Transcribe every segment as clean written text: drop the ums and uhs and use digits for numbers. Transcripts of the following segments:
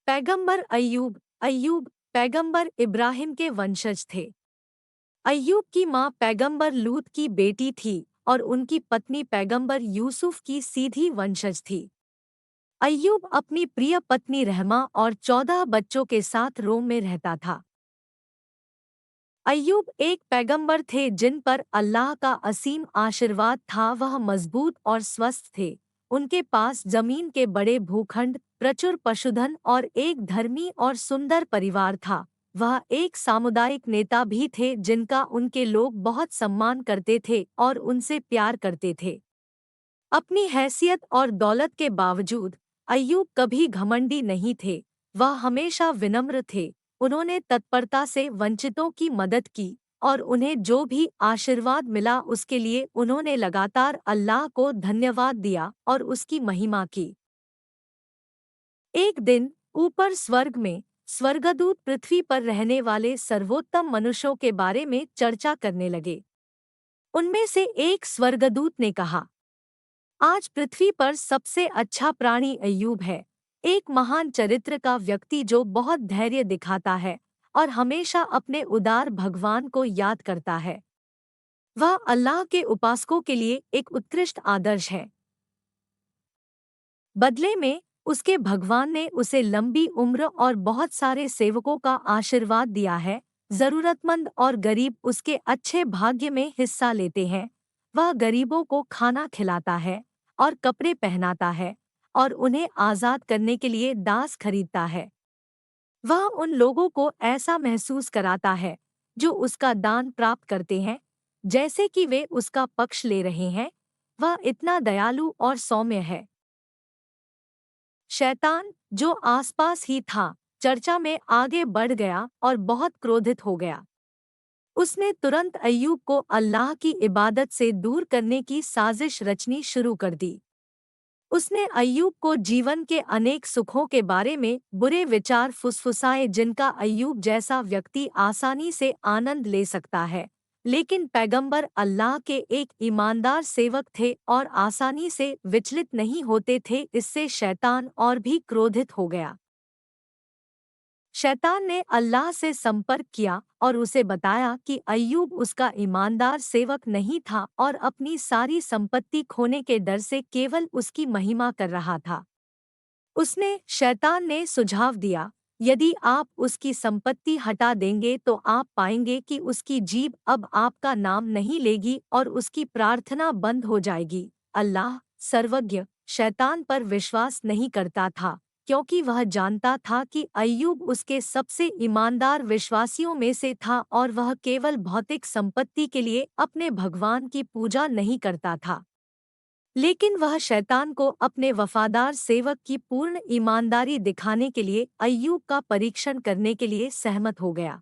पैगंबर अय्यूब अय्यूब पैगंबर इब्राहिम के वंशज थे। अय्यूब की मां पैगंबर लूत की बेटी थी और उनकी पत्नी पैगंबर यूसुफ की सीधी वंशज थी। अय्यूब अपनी प्रिय पत्नी रहमा और 14 बच्चों के साथ रोम में रहता था। अय्यूब एक पैगंबर थे जिन पर अल्लाह का असीम आशीर्वाद था। वह मजबूत और स्वस्थ थे। उनके पास जमीन के बड़े भूखंड, प्रचुर पशुधन और एक धर्मी और सुंदर परिवार था। वह एक सामुदायिक नेता भी थे जिनका उनके लोग बहुत सम्मान करते थे और उनसे प्यार करते थे। अपनी हैसियत और दौलत के बावजूद अय्यूब कभी घमंडी नहीं थे। वह हमेशा विनम्र थे। उन्होंने तत्परता से वंचितों की मदद की और उन्हें जो भी आशीर्वाद मिला उसके लिए उन्होंने लगातार अल्लाह को धन्यवाद दिया और उसकी महिमा की। एक दिन ऊपर स्वर्ग में स्वर्गदूत पृथ्वी पर रहने वाले सर्वोत्तम मनुष्यों के बारे में चर्चा करने लगे। उनमें से एक स्वर्गदूत ने कहा, आज पृथ्वी पर सबसे अच्छा प्राणी अय्यूब है। एक महान चरित्र का व्यक्ति जो बहुत धैर्य दिखाता है और हमेशा अपने उदार भगवान को याद करता है। वह अल्लाह के उपासकों के लिए एक उत्कृष्ट आदर्श है। बदले में उसके भगवान ने उसे लंबी उम्र और बहुत सारे सेवकों का आशीर्वाद दिया है। जरूरतमंद और गरीब उसके अच्छे भाग्य में हिस्सा लेते हैं। वह गरीबों को खाना खिलाता है और कपड़े पहनाता है और उन्हें आज़ाद करने के लिए दास खरीदता है। वह उन लोगों को ऐसा महसूस कराता है जो उसका दान प्राप्त करते हैं, जैसे कि वे उसका पक्ष ले रहे हैं। वह इतना दयालु और सौम्य है। शैतान, जो आसपास ही था, चर्चा में आगे बढ़ गया और बहुत क्रोधित हो गया। उसने तुरंत अय्यूब को अल्लाह की इबादत से दूर करने की साजिश रचनी शुरू कर दी। उसने अय्यूब को जीवन के अनेक सुखों के बारे में बुरे विचार फुसफुसाए जिनका अय्यूब जैसा व्यक्ति आसानी से आनंद ले सकता है। लेकिन पैगंबर अल्लाह के एक ईमानदार सेवक थे और आसानी से विचलित नहीं होते थे। इससे शैतान और भी क्रोधित हो गया। शैतान ने अल्लाह से संपर्क किया और उसे बताया कि अय्यूब उसका ईमानदार सेवक नहीं था और अपनी सारी संपत्ति खोने के डर से केवल उसकी महिमा कर रहा था। शैतान ने सुझाव दिया, यदि आप उसकी संपत्ति हटा देंगे तो आप पाएंगे कि उसकी जीभ अब आपका नाम नहीं लेगी और उसकी प्रार्थना बंद हो जाएगी। अल्लाह सर्वज्ञ शैतान पर विश्वास नहीं करता था, क्योंकि वह जानता था कि अय्यूब उसके सबसे ईमानदार विश्वासियों में से था और वह केवल भौतिक संपत्ति के लिए अपने भगवान की पूजा नहीं करता था। लेकिन वह शैतान को अपने वफादार सेवक की पूर्ण ईमानदारी दिखाने के लिए अय्यूब का परीक्षण करने के लिए सहमत हो गया।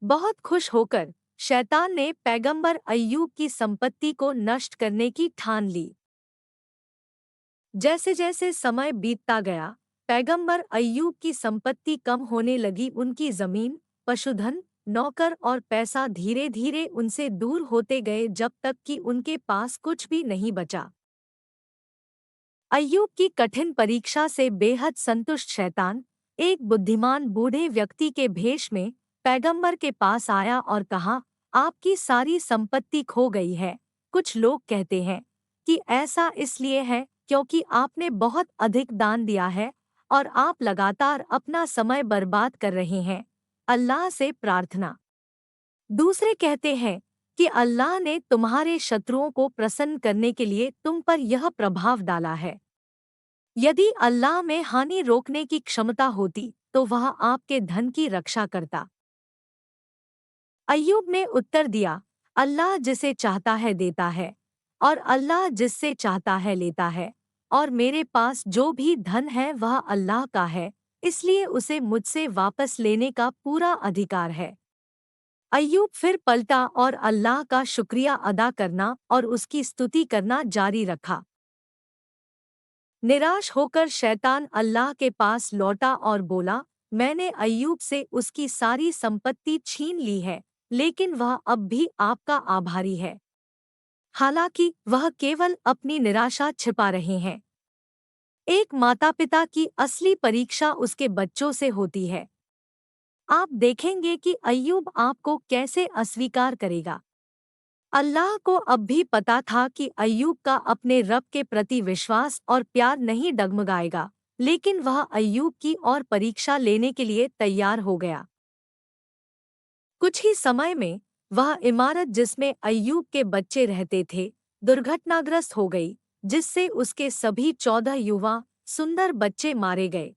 बहुत खुश होकर शैतान ने पैगंबर अय्यूब की संपत्ति को नष्ट करने की ठान ली। जैसे जैसे समय बीतता गया, पैगंबर अय्यूब की संपत्ति कम होने लगी। उनकी जमीन, पशुधन, नौकर और पैसा धीरे धीरे उनसे दूर होते गए जब तक कि उनके पास कुछ भी नहीं बचा। अय्यूब की कठिन परीक्षा से बेहद संतुष्ट शैतान एक बुद्धिमान बूढ़े व्यक्ति के भेष में पैगंबर के पास आया और कहा, आपकी सारी संपत्ति खो गई है। कुछ लोग कहते हैं कि ऐसा इसलिए है क्योंकि आपने बहुत अधिक दान दिया है और आप लगातार अपना समय बर्बाद कर रहे हैं। अल्लाह से प्रार्थना। दूसरे कहते हैं कि अल्लाह ने तुम्हारे शत्रुओं को प्रसन्न करने के लिए तुम पर यह प्रभाव डाला है। यदि अल्लाह में हानि रोकने की क्षमता होती तो वह आपके धन की रक्षा करता। अय्यूब ने उत्तर दिया, अल्लाह जिसे चाहता है देता है और अल्लाह जिससे चाहता है लेता है, और मेरे पास जो भी धन है वह अल्लाह का है, इसलिए उसे मुझसे वापस लेने का पूरा अधिकार है। अय्यूब फिर पलटा और अल्लाह का शुक्रिया अदा करना और उसकी स्तुति करना जारी रखा। निराश होकर शैतान अल्लाह के पास लौटा और बोला, मैंने अय्यूब से उसकी सारी संपत्ति छीन ली है, लेकिन वह अब भी आपका आभारी है। हालांकि वह केवल अपनी निराशा छिपा रहे हैं। एक माता-पिता की असली परीक्षा उसके बच्चों से होती है। आप देखेंगे कि अय्यूब आपको कैसे अस्वीकार करेगा। अल्लाह को अब भी पता था कि अय्यूब का अपने रब के प्रति विश्वास और प्यार नहीं डगमगाएगा, लेकिन वह अय्यूब की और परीक्षा लेने के लिए तैयार हो गया। कुछ ही समय में वह इमारत जिसमें अय्यूब के बच्चे रहते थे, दुर्घटनाग्रस्त हो गई, जिससे उसके सभी 14 युवा सुंदर बच्चे मारे गए।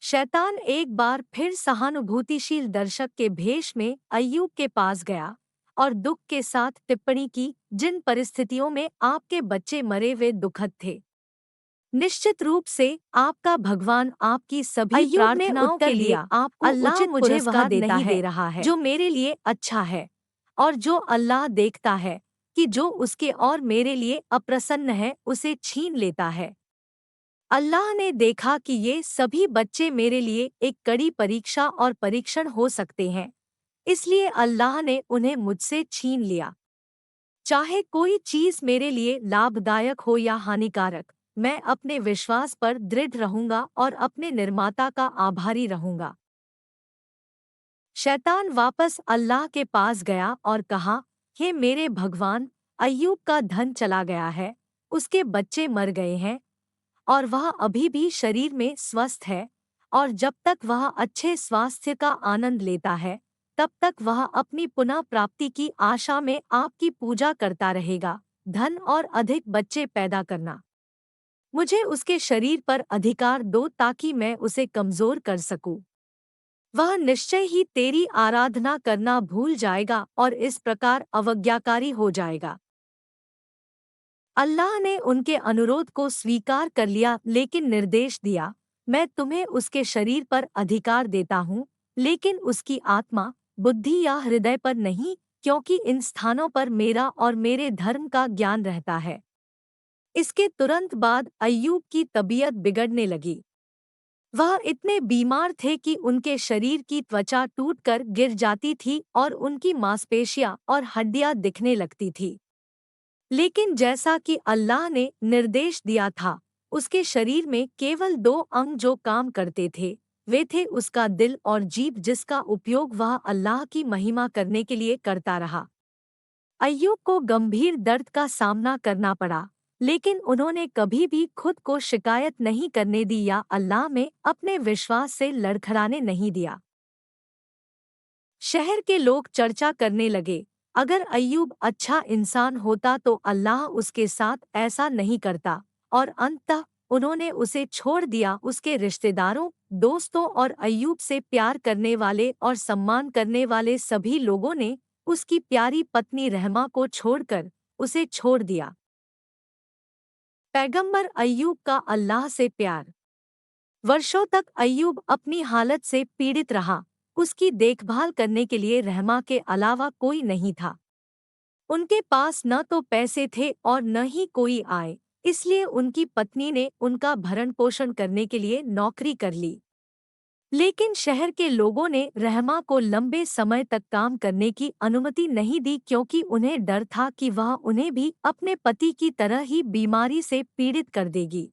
शैतान एक बार फिर सहानुभूतिशील दर्शक के भेष में अय्यूब के पास गया और दुख के साथ टिप्पणी की, जिन परिस्थितियों में आपके बच्चे मरे वे दुखद थे। निश्चित रूप से आपका भगवान आपकी सभी अय्यूब ने प्रार्थनाओं उत्तर के लिए दिया, आपको अल्लाह उचित मुझे वह पुरस्कार देता नहीं है दे रहा है जो जो मेरे लिए अच्छा है, और जो अल्लाह देखता है कि जो उसके और मेरे लिए अप्रसन्न है उसे छीन लेता है। अल्लाह ने देखा कि ये सभी बच्चे मेरे लिए एक कड़ी परीक्षा और परीक्षण हो सकते हैं, इसलिए अल्लाह ने उन्हें मुझसे छीन लिया। चाहे कोई चीज मेरे लिए लाभदायक हो या हानिकारक, मैं अपने विश्वास पर दृढ़ रहूंगा और अपने निर्माता का आभारी रहूंगा। शैतान वापस अल्लाह के पास गया और कहा, हे मेरे भगवान, अय्यूब का धन चला गया है, उसके बच्चे मर गए हैं और वह अभी भी शरीर में स्वस्थ है, और जब तक वह अच्छे स्वास्थ्य का आनंद लेता है, तब तक वह अपनी पुनः प्राप्ति की आशा में आपकी पूजा करता रहेगा। धन और अधिक बच्चे पैदा करना, मुझे उसके शरीर पर अधिकार दो ताकि मैं उसे कमजोर कर सकूं। वह निश्चय ही तेरी आराधना करना भूल जाएगा और इस प्रकार अवज्ञाकारी हो जाएगा। अल्लाह ने उनके अनुरोध को स्वीकार कर लिया, लेकिन निर्देश दिया, मैं तुम्हें उसके शरीर पर अधिकार देता हूँ, लेकिन उसकी आत्मा, बुद्धि या हृदय पर नहीं, क्योंकि इन स्थानों पर मेरा और मेरे धर्म का ज्ञान रहता है। इसके तुरंत बाद अय्यूब की तबीयत बिगड़ने लगी। वह इतने बीमार थे कि उनके शरीर की त्वचा टूटकर गिर जाती थी और उनकी मांसपेशियां और हड्डियां दिखने लगती थी। लेकिन जैसा कि अल्लाह ने निर्देश दिया था, उसके शरीर में केवल दो अंग जो काम करते थे, वे थे उसका दिल और जीभ, जिसका उपयोग वह अल्लाह की महिमा करने के लिए करता रहा। अय्यूब को गंभीर दर्द का सामना करना पड़ा, लेकिन उन्होंने कभी भी खुद को शिकायत नहीं करने दी या अल्लाह में अपने विश्वास से लड़खड़ाने नहीं दिया। शहर के लोग चर्चा करने लगे, अगर अय्यूब अच्छा इंसान होता तो अल्लाह उसके साथ ऐसा नहीं करता, और अंततः उन्होंने उसे छोड़ दिया। उसके रिश्तेदारों, दोस्तों और अय्यूब से प्यार करने वाले और सम्मान करने वाले सभी लोगों ने उसकी प्यारी पत्नी रहमा को छोड़कर उसे छोड़ दिया। पैगंबर अय्यूब का अल्लाह से प्यार। वर्षों तक अय्यूब अपनी हालत से पीड़ित रहा। उसकी देखभाल करने के लिए रहमा के अलावा कोई नहीं था। उनके पास न तो पैसे थे और न ही कोई आय, इसलिए उनकी पत्नी ने उनका भरण पोषण करने के लिए नौकरी कर ली। लेकिन शहर के लोगों ने रहमा को लंबे समय तक काम करने की अनुमति नहीं दी, क्योंकि उन्हें डर था कि वह उन्हें भी अपने पति की तरह ही बीमारी से पीड़ित कर देगी।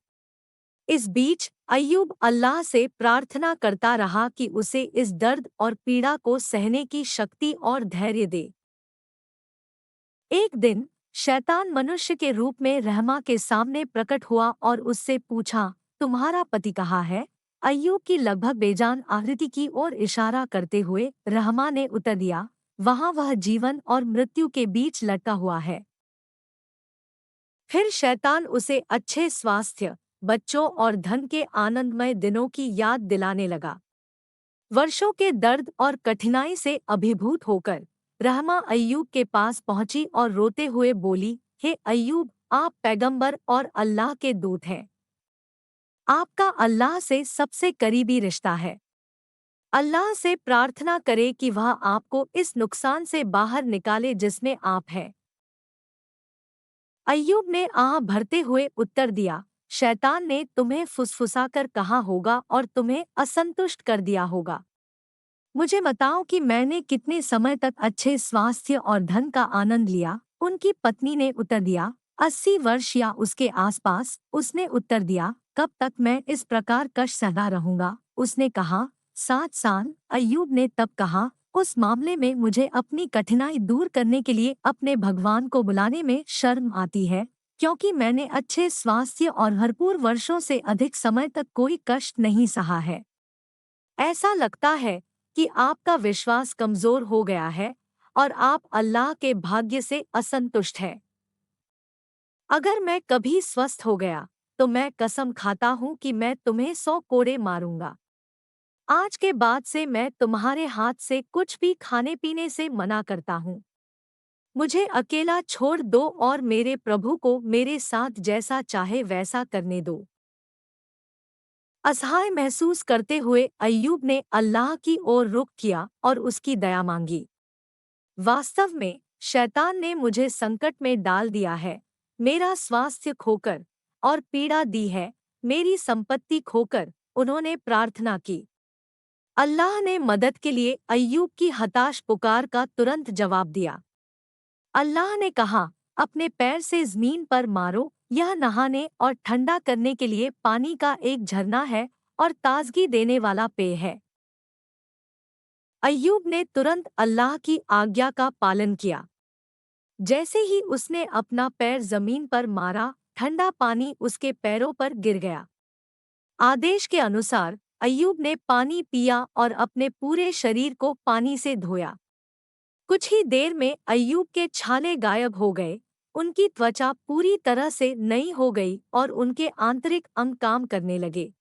इस बीच अय्यूब अल्लाह से प्रार्थना करता रहा कि उसे इस दर्द और पीड़ा को सहने की शक्ति और धैर्य दे। एक दिन शैतान मनुष्य के रूप में रहमा के सामने प्रकट हुआ और उससे पूछा, तुम्हारा पति कहाँ है? अय्यूब की लगभग बेजान आकृति की ओर इशारा करते हुए रहमा ने उत्तर दिया, वहाँ वह जीवन और मृत्यु के बीच लटका हुआ है। फिर शैतान उसे अच्छे स्वास्थ्य, बच्चों और धन के आनंदमय दिनों की याद दिलाने लगा। वर्षों के दर्द और कठिनाई से अभिभूत होकर रहमा अय्यूब के पास पहुंची और रोते हुए बोली, हे अय्यूब, आप पैगंबर और अल्लाह के दूत हैं। आपका अल्लाह से सबसे करीबी रिश्ता है। अल्लाह से प्रार्थना करें कि वह आपको इस नुकसान से बाहर निकाले जिसमें आप हैं। अय्यूब ने आह भरते हुए उत्तर दिया, शैतान ने तुम्हें फुसफुसाकर कहा होगा और तुम्हें असंतुष्ट कर दिया होगा। मुझे बताओ कि मैंने कितने समय तक अच्छे स्वास्थ्य और धन का आनंद लिया? उनकी पत्नी ने उत्तर दिया, 80 वर्ष या उसके आसपास। उसने उत्तर दिया, कब तक मैं इस प्रकार कष्ट सहता रहूंगा? उसने कहा, 7 साल। अय्यूब ने तब कहा, उस मामले में मुझे अपनी कठिनाई दूर करने के लिए अपने भगवान को बुलाने में शर्म आती है, क्योंकि मैंने अच्छे स्वास्थ्य और भरपूर वर्षों से अधिक समय तक कोई कष्ट नहीं सहा है। ऐसा लगता है कि आपका विश्वास कमजोर हो गया है और आप अल्लाह के भाग्य से असंतुष्ट हैं। अगर मैं कभी स्वस्थ हो गया, तो मैं कसम खाता हूँ कि मैं तुम्हें 100 कोड़े मारूंगा। आज के बाद से मैं तुम्हारे हाथ से कुछ भी खाने पीने से मना करता हूँ। मुझे अकेला छोड़ दो और मेरे प्रभु को मेरे साथ जैसा चाहे वैसा करने दो। असहाय महसूस करते हुए अय्यूब ने अल्लाह की ओर रुख किया और उसकी दया मांगी। वास्तव में शैतान ने मुझे संकट में डाल दिया है, मेरा स्वास्थ्य खोकर और पीड़ा दी है, मेरी संपत्ति खोकर। उन्होंने प्रार्थना की। अल्लाह ने मदद के लिए अय्यूब की हताश पुकार का तुरंत जवाब दिया। अल्लाह ने कहा, अपने पैर से जमीन पर मारो, यह नहाने और ठंडा करने के लिए पानी का एक झरना है और ताजगी देने वाला पेय है। अय्यूब ने तुरंत अल्लाह की आज्ञा का पालन किया। जैसे ही उसने अपना पैर जमीन पर मारा, ठंडा पानी उसके पैरों पर गिर गया। आदेश के अनुसार अय्यूब ने पानी पिया और अपने पूरे शरीर को पानी से धोया। कुछ ही देर में अय्यूब के छाले गायब हो गए, उनकी त्वचा पूरी तरह से नई हो गई और उनके आंतरिक अंग काम करने लगे।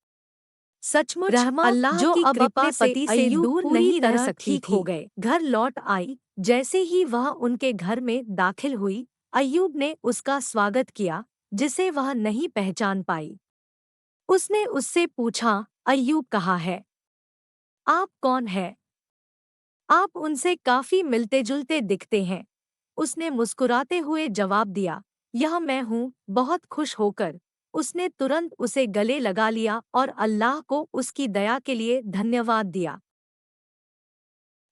सचमुच रहमा, अल्लाह जो की अब कृपा अपने से पति से अय्यूब दूर पूरी नहीं रह तरह सकती ठीक थी। हो गए। घर लौट आई। जैसे ही वह उनके घर में दाखिल हुई, अय्यूब ने उसका स्वागत किया, जिसे वह नहीं पहचान पाई। उसने उससे पूछा, अय्यूब कहाँ है? आप कौन है? आप उनसे काफी मिलते जुलते दिखते हैं। उसने मुस्कुराते हुए जवाब दिया, यह मैं हूँ, बहुत खुश होकर। उसने तुरंत उसे गले लगा लिया और अल्लाह को उसकी दया के लिए धन्यवाद दिया।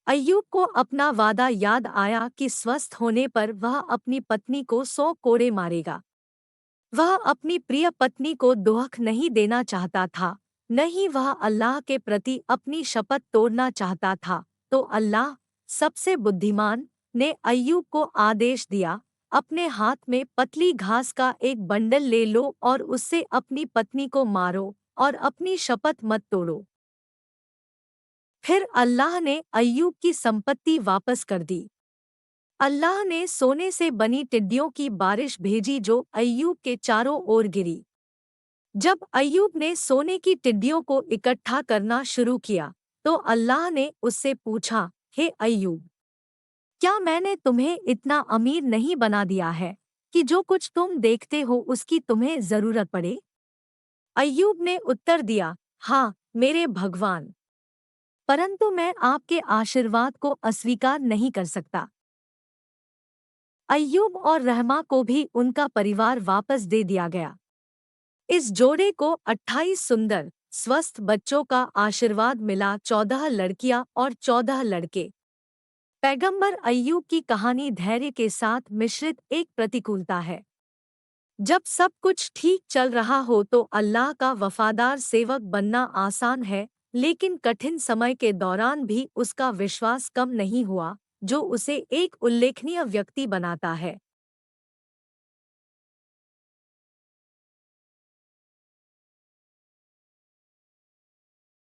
अय्यूब को अपना वादा याद आया कि स्वस्थ होने पर वह अपनी पत्नी को 100 कोड़े मारेगा। वह अपनी प्रिय पत्नी को दुख नहीं देना चाहता था, न ही वह अल्लाह के प्रति अपनी शपथ तोड़ना चाहता था। तो अल्लाह, सबसे बुद्धिमान, ने अय्यूब को आदेश दिया, अपने हाथ में पतली घास का एक बंडल ले लो और उससे अपनी पत्नी को मारो और अपनी शपथ मत तोड़ो। फिर अल्लाह ने अय्यूब की संपत्ति वापस कर दी। अल्लाह ने सोने से बनी टिड्डियों की बारिश भेजी जो अय्यूब के चारों ओर गिरी। जब अय्यूब ने सोने की टिड्डियों को इकट्ठा करना शुरू किया, तो अल्लाह ने उससे पूछा, हे अय्यूब, क्या मैंने तुम्हें इतना अमीर नहीं बना दिया है कि जो कुछ तुम देखते हो उसकी तुम्हें जरूरत पड़े? अय्यूब ने उत्तर दिया, हाँ मेरे भगवान, परंतु मैं आपके आशीर्वाद को अस्वीकार नहीं कर सकता। अय्यूब और रहमा को भी उनका परिवार वापस दे दिया गया। इस जोड़े को 28 सुंदर, स्वस्थ बच्चों का आशीर्वाद मिला, 14 लड़कियां और 14 लड़के। पैगंबर अय्यूब की कहानी धैर्य के साथ मिश्रित एक प्रतिकूलता है। जब सब कुछ ठीक चल रहा हो तो अल्लाह का वफादार सेवक बनना आसान है, लेकिन कठिन समय के दौरान भी उसका विश्वास कम नहीं हुआ, जो उसे एक उल्लेखनीय व्यक्ति बनाता है।